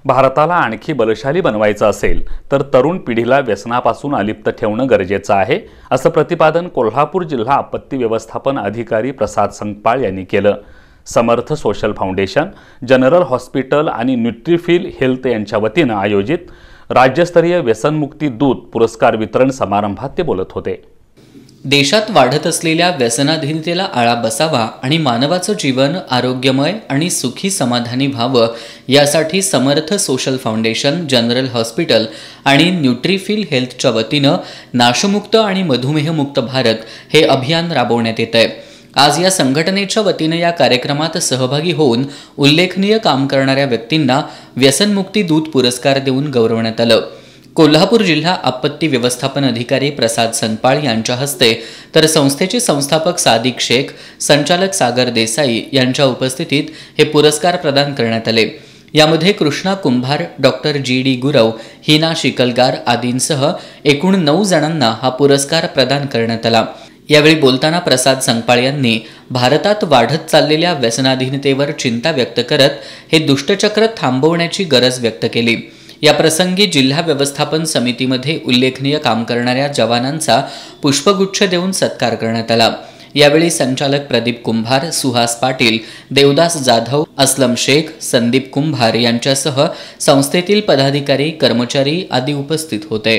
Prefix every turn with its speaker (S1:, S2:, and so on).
S1: भारताला आणखी बलशाली बनवायचं असेल तर तरुण पिढीला व्यसनापासून अलिप्त ठेवणं गरजेचं आहे, असं प्रतिपादन कोल्हापूर जिल्हा आपत्ती व्यवस्थापन अधिकारी प्रसाद संकपाळ यांनी केलं। समर्थ सोशल फाउंडेशन, जनरल हॉस्पिटल आणि न्यूट्रीफिल हेल्थ यांच्या वतीनं आयोजित राज्यस्तरीय व्यसनमुक्ती दूत पुरस्कार वितरण समारंभात ते बोलत होते।
S2: देशात वाढत असलेल्या व्यसनाधीनतेला आळा बसावा आणि मानवाचं जीवन आरोग्यमय आणि सुखी समाधानी व्हावं यासाठी समर्थ सोशल फाउंडेशन, जनरल हॉस्पिटल आणि न्यूट्रीफिल हेल्थच्या वतीनं नाशमुक्त आणि मधुमेहमुक्त भारत हे अभियान राबवण्यात येत आहे। आज या संघटनेच्या वतीनं या कार्यक्रमात सहभागी होऊन उल्लेखनीय काम करणाऱ्या व्यक्तींना व्यसनमुक्ती दूत पुरस्कार देऊन गौरवण्यात आलं। कोल्हापूर जिल्हा आपत्ती व्यवस्थापन अधिकारी प्रसाद संकपाळ यांच्या हस्ते तर संस्थेचे संस्थापक सादिक शेख, संचालक सागर देसाई यांच्या उपस्थितीत हे पुरस्कार प्रदान करण्यात आले। यामध्ये कृष्णा कुंभार, डॉक्टर जी.डी. गुरव, हिना शिकलगार आदींसह एकूण 9 जणांना हा पुरस्कार प्रदान करण्यात आला। यावेळी बोलताना प्रसाद संकपाळ यांनी भारतात वाढत चाललेल्या व्यसनाधीनतेवर चिंता व्यक्त करत हे दुष्टचक्र थांबवण्याची गरज व्यक्त केली। या प्रसंगी जिल्हा व्यवस्थापन समितीमध्ये उल्लेखनीय काम करणाऱ्या जवानांचा पुष्पगुच्छ देऊन सत्कार करण्यात आला। यावेळी संचालक प्रदीप कुंभार, सुहास पाटील, देवदास जाधव, असलम शेख, संदीप कुंभार यांच्यासह संस्थेतील पदाधिकारी, कर्मचारी आदी उपस्थित होते।